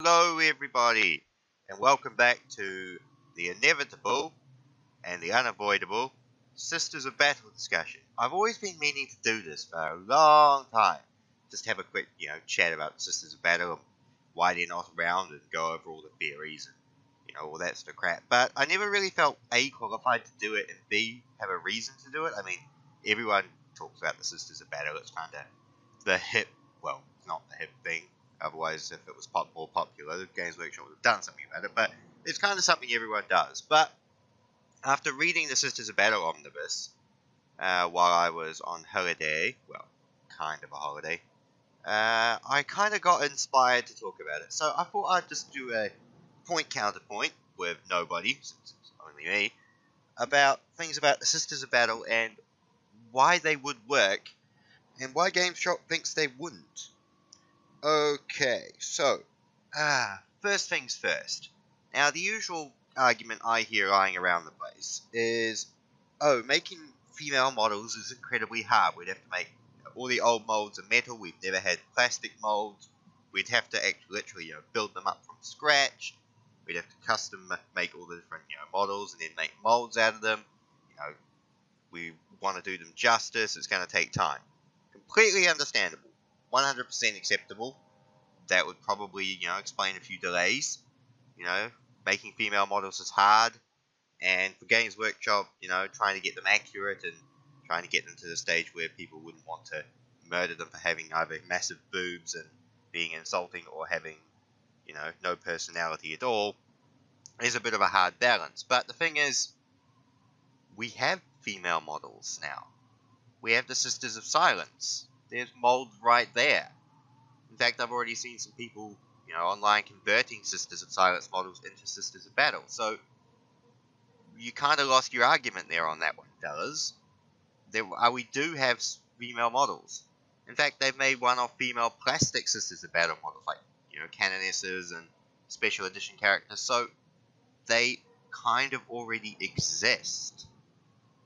Hello everybody, and welcome back to the inevitable and the unavoidable Sisters of Battle discussion. I've always been meaning to do this for a long time. Just have a quick, chat about Sisters of Battle and why they're not around and go over all the theories and, all that sort of crap. But I never really felt A, qualified to do it, and B, have a reason to do it. I mean, everyone talks about the Sisters of Battle. It's kind of the hip, well, not the hip thing. Otherwise, if it was more popular, the Games Workshop would have done something about it. But it's kind of something everyone does. But after reading the Sisters of Battle omnibus while I was on holiday, well, kind of a holiday, I kind of got inspired to talk about it. So I thought I'd just do a point-counterpoint with nobody, since it's only me, about things about the Sisters of Battle and why they would work and why Games Shop thinks they wouldn't. Okay, so, first things first. Now, the usual argument I hear lying around the place is, oh, making female models is incredibly hard. We'd have to make all the old molds of metal. We've never had plastic molds. We'd have to literally, build them up from scratch. We'd have to custom make all the different, models and then make molds out of them. We want to do them justice. It's going to take time. Completely understandable. 100% acceptable. That would probably, explain a few delays. Making female models is hard. And for Games Workshop, trying to get them accurate and trying to get them to the stage where people wouldn't want to murder them for having either massive boobs and being insulting or having, no personality at all is a bit of a hard balance. But the thing is, we have female models now. We have the Sisters of Silence. There's molds right there. In fact, I've already seen some people, online converting Sisters of Silence models into Sisters of Battle. So, you kind of lost your argument there on that one, fellas. We do have female models. In fact, they've made one-off female plastic Sisters of Battle models, like, canonesses and special edition characters. So, they kind of already exist.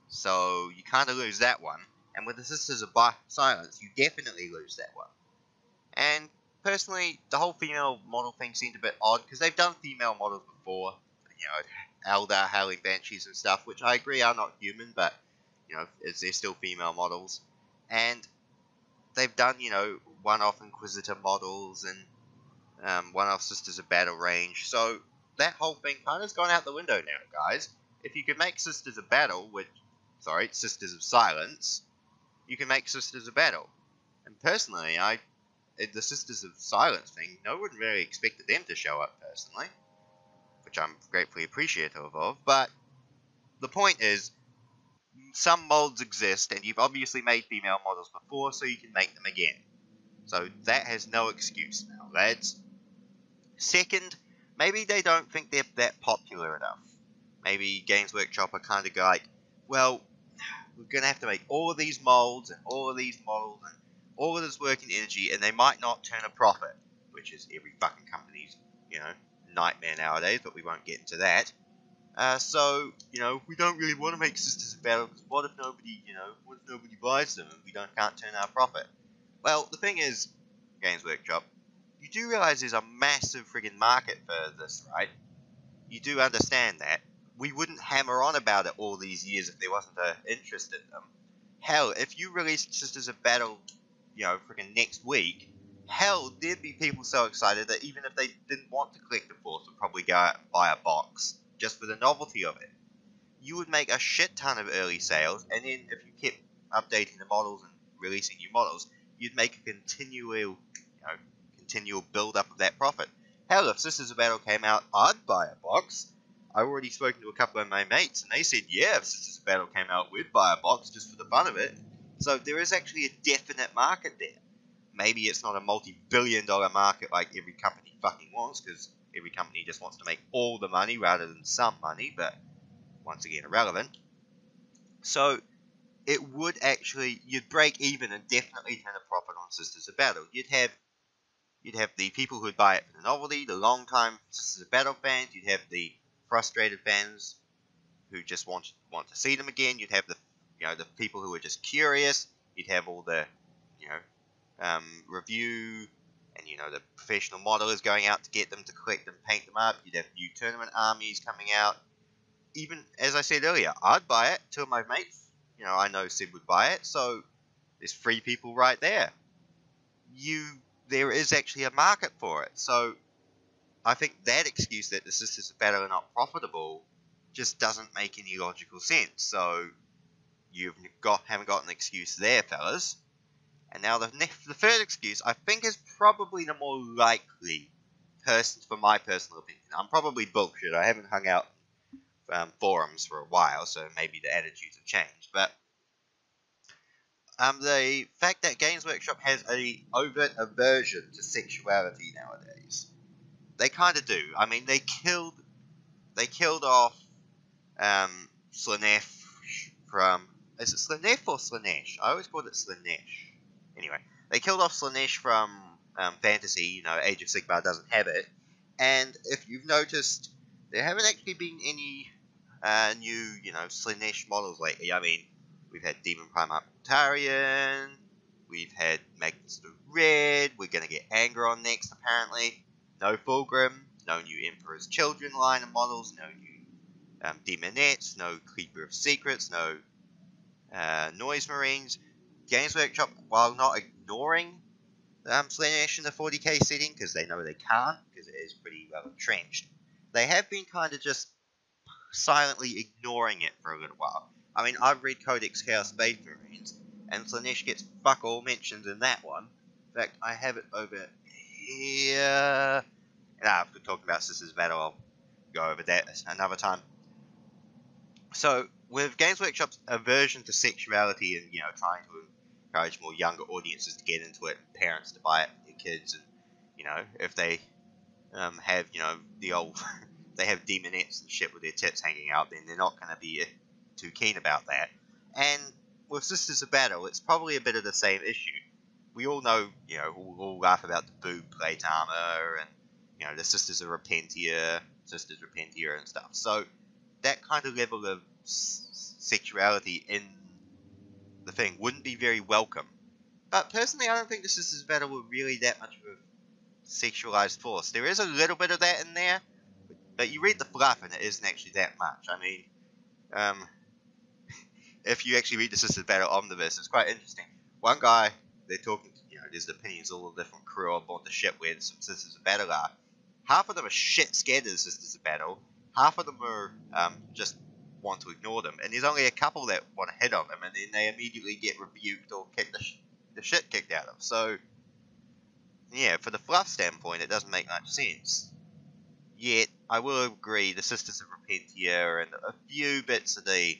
So, you kind of lose that one. And with the Sisters of Silence, you definitely lose that one. And personally, the whole female model thing seemed a bit odd, because they've done female models before. Eldar, Howling Banshees and stuff, which I agree are not human, but, they're still female models. And they've done, one-off Inquisitor models and one-off Sisters of Battle range. So, that whole thing kind of's gone out the window now, guys. If you could make Sisters of Battle, Sisters of Silence, you can make Sisters of Battle. And personally, the Sisters of Silence thing, no one really expected them to show up personally, which I'm gratefully appreciative of, but the point is, some molds exist, and you've obviously made female models before, so you can make them again. So that has no excuse now, lads. Second, maybe they don't think they're that popular enough. Maybe Games Workshop are kind of like, well, we're going to have to make all of these molds and all of these models and all of this work and energy, and they might not turn a profit, which is every fucking company's, nightmare nowadays, but we won't get into that. So, we don't really want to make Sisters of Battle, because what if nobody, buys them and we can't turn our profit? Well, the thing is, Games Workshop, you do realize there's a massive friggin' market for this, right? You do understand that. We wouldn't hammer on about it all these years if there wasn't an interest in them. Hell, if you released Sisters of Battle, freaking next week, hell, there'd be people so excited that even if they didn't want to collect the force, would probably go out and buy a box, just for the novelty of it. You would make a shit ton of early sales, and then if you kept updating the models and releasing new models, you'd make a continual build-up of that profit. Hell, if Sisters of Battle came out, I'd buy a box. I've already spoken to a couple of my mates, and they said, yeah, if Sisters of Battle came out, we'd buy a box just for the fun of it. So there is actually a definite market there. Maybe it's not a multi-billion-dollar market like every company fucking wants, because every company just wants to make all the money rather than some money, but once again, irrelevant. So, it would actually, you'd break even and definitely turn a profit on Sisters of Battle. You'd have the people who'd buy it for the novelty, the long-time Sisters of Battle fans, you'd have the frustrated fans who just want to see them again, you'd have the people who are just curious, you'd have all the, review and you know the professional modelers going out to get them, to collect them, paint them up. You'd have new tournament armies coming out. Even as I said earlier, I'd buy it. Two of my mates, you know, I know Sid would buy it. So there's 3 people right there. There is actually a market for it. So I think that excuse that the Sisters of Battle are not profitable just doesn't make any logical sense. So haven't got an excuse there, fellas. And now the third excuse, I think, is probably the more likely person, for my personal opinion. I'm probably bullshit. I haven't hung out forums for a while, so maybe the attitudes have changed. But the fact that Games Workshop has a overt aversion to sexuality nowadays, they kind of do. I mean, they killed off Slanesh from. Is it Slanesh or Slanesh? I always called it Slanesh. Anyway, they killed off Slanesh from Fantasy. You know, Age of Sigmar doesn't have it. And if you've noticed, there haven't actually been any new, you know, Slanesh models lately. I mean, we've had Demon Primarch Mortarion, we've had Magnus the Red, we're going to get Angron next, apparently. No Fulgrim, no new Emperor's Children line of models, no new Demonettes, no Keeper of Secrets, no Noise Marines. Games Workshop, while not ignoring Slanesh in the 40k setting, because they know they can't, because it is pretty well entrenched, they have been kind of just silently ignoring it for a little while. I mean, I've read Codex Chaos Space Marines, and Slanesh gets fuck all mentioned in that one. In fact, I have it over here. If we're talking about Sisters Battle, I'll go over that another time. So, with Games Workshop's aversion to sexuality and, you know, trying to encourage more younger audiences to get into it, and parents to buy it for their kids, and, you know, if they have, you know, the old, they have demonettes and shit with their tits hanging out, then they're not going to be too keen about that. And with Sisters of Battle, it's probably a bit of the same issue. We all know, you know, we'll all laugh about the boob plate armor, and, you know, the Sisters of Repentia and stuff. So, that kind of level of sexuality in the thing wouldn't be very welcome. But personally, I don't think the Sisters of Battle were really that much of a sexualized force. There is a little bit of that in there, but you read the fluff and it isn't actually that much. I mean, if you actually read the Sisters of Battle Omnibus, it's quite interesting. One guy, they're talking, you know, there's opinions of all the different crew on board the ship where the Sisters of Battle are. Half of them are shit scared of the Sisters of Battle. Half of them are just want to ignore them, and there's only a couple that want to hit on them, and then they immediately get rebuked or kick the shit kicked out of them. So, yeah, for the fluff standpoint, it doesn't make much sense. Yet, I will agree, the Sisters of Repentia and a few bits of the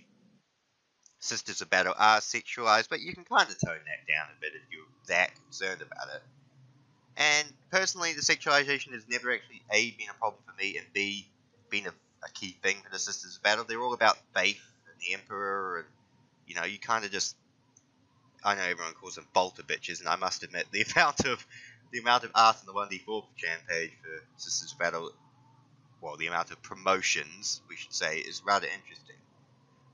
Sisters of Battle are sexualized, but you can kind of tone that down a bit if you're that concerned about it. And personally, the sexualization has never actually A, been a problem for me, and B, been a key thing for the Sisters of Battle. They're all about faith and the Emperor, and, you know, you kind of just, I know everyone calls them bolter bitches, and I must admit, the amount of art on the 1d4 Chan page for Sisters of Battle, well, the amount of promotions, we should say, is rather interesting.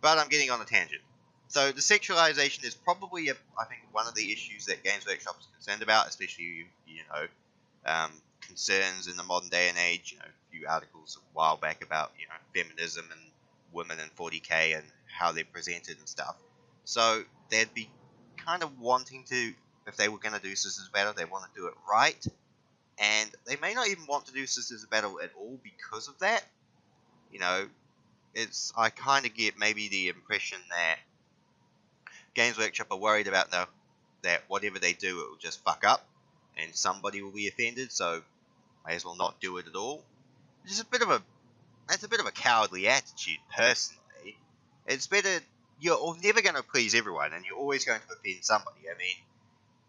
But I'm getting on a tangent. So the sexualization is probably, I think, one of the issues that Games Workshop is concerned about, especially, you know, concerns in the modern day and age. You know, a few articles a while back about, you know, feminism and women in 40k and how they're presented and stuff. So they'd be kind of wanting to, if they were going to do Sisters of Battle, they want to do it right. And they may not even want to do Sisters of Battle at all because of that. You know, I kind of get maybe the impression that Games Workshop are worried about that whatever they do, it will just fuck up, and somebody will be offended, so may as well not do it at all. It's a bit of a cowardly attitude, personally. It's better, you're never going to please everyone, and you're always going to offend somebody. I mean,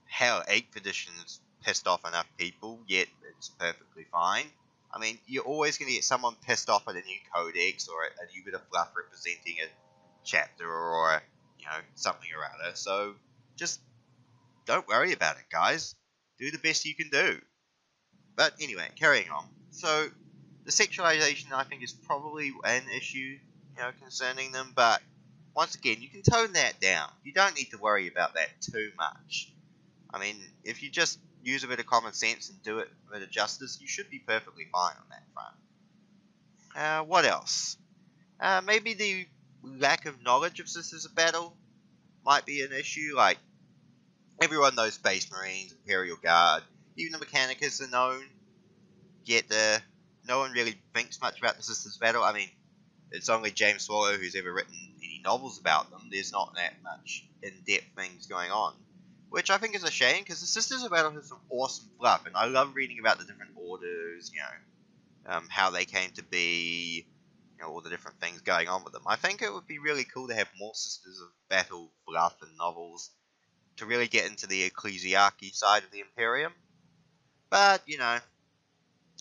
hell, 8th edition's pissed off enough people, yet it's perfectly fine. I mean, you're always going to get someone pissed off at a new codex, or a new bit of fluff representing a chapter, or you know, something or other. So, just don't worry about it, guys. Do the best you can do. But anyway, carrying on. So, the sexualization, I think, is probably an issue, you know, concerning them. But, once again, you can tone that down. You don't need to worry about that too much. I mean, if you're use a bit of common sense and do it a bit of justice, you should be perfectly fine on that front. What else? Maybe the lack of knowledge of Sisters of Battle might be an issue. Like, everyone knows Space Marines, Imperial Guard, even the Mechanicus are known, yet no one really thinks much about the Sisters of Battle. I mean, it's only James Swallow who's ever written any novels about them. There's not that much in-depth things going on, which I think is a shame, because the Sisters of Battle has some awesome fluff, and I love reading about the different orders, how they came to be, all the different things going on with them. I think it would be really cool to have more Sisters of Battle fluff and novels to really get into the ecclesiarchy side of the Imperium. But,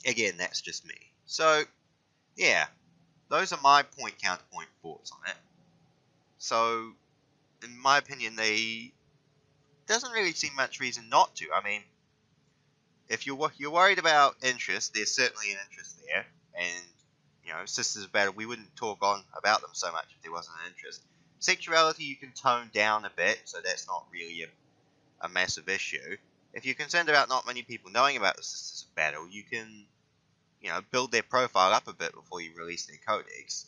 again, that's just me. So, yeah, those are my point-counterpoint thoughts on it. So, in my opinion, doesn't really seem much reason not to. I mean, if you're worried about interest, there's certainly an interest there, and Sisters of Battle, we wouldn't talk on about them so much if there wasn't an interest. Sexuality you can tone down a bit, so that's not really a massive issue. If you're concerned about not many people knowing about the Sisters of Battle, you can, build their profile up a bit before you release their codex.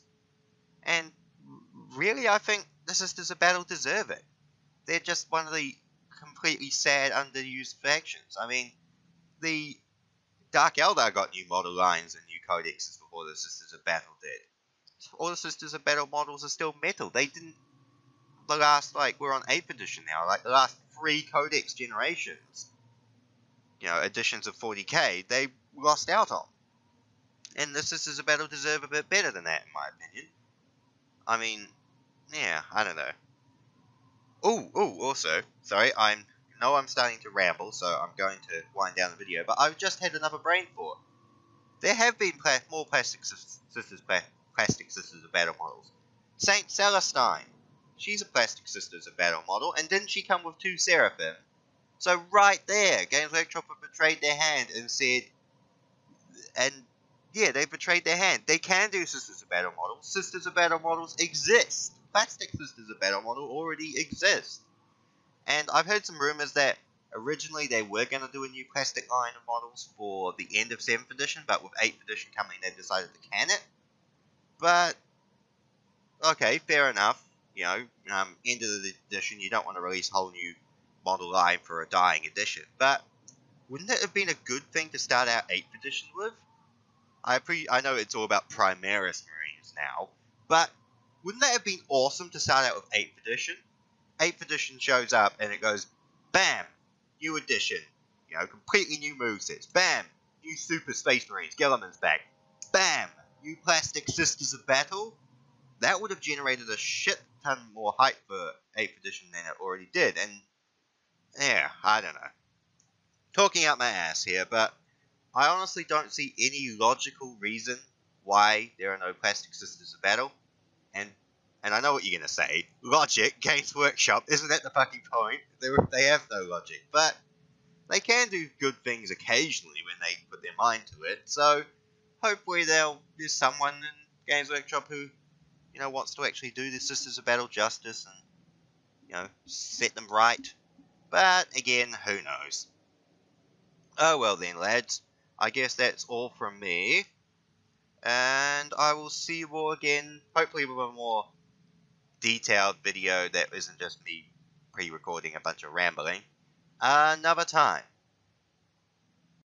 And really, I think the Sisters of Battle deserve it. They're just one of the completely sad, underused factions. I mean, the Dark Eldar got new model lines and new codexes before the Sisters of Battle did. All the Sisters of Battle models are still metal. They didn't. The last, we're on 8th edition now. The last 3 codex generations, editions of 40K, they lost out on. And the Sisters of Battle deserve a bit better than that, in my opinion. I mean, yeah, I don't know. Also, sorry, I'm starting to ramble, so I'm going to wind down the video, but I've just had another brain thought. There have been more plastic Sisters of Battle models. Saint Celestine. She's a plastic Sisters of Battle model, and didn't she come with 2 Seraphim? So right there, Games Workshop have betrayed their hand and said, and yeah, they betrayed their hand. They can do Sisters of Battle models. Sisters of Battle models exist. Plastic Sisters of Battle model already exists. And I've heard some rumors that originally they were going to do a new plastic line of models for the end of 7th edition, but with 8th edition coming, they decided to can it. But, okay, fair enough. End of the edition, you don't want to release a whole new model line for a dying edition. But wouldn't it have been a good thing to start out 8th edition with? I know it's all about Primaris Marines now, but wouldn't that have been awesome to start out with 8th edition? 8th edition shows up and it goes, bam, new edition, completely new movesets, bam, new Super Space Marines, Gellerman's back, bam, new Plastic Sisters of Battle. That would have generated a shit ton more hype for 8th edition than it already did, and yeah, I don't know. Talking out my ass here, but I honestly don't see any logical reason why there are no Plastic Sisters of Battle. And I know what you're going to say. Logic, Games Workshop, isn't that the fucking point? They have no logic. But they can do good things occasionally when they put their mind to it. So hopefully there's someone in Games Workshop who, wants to actually do the Sisters of Battle justice and, set them right. But again, who knows? Oh well then, lads. I guess that's all from me. And I will see you all again, hopefully with a more detailed video that isn't just me pre-recording a bunch of rambling, another time.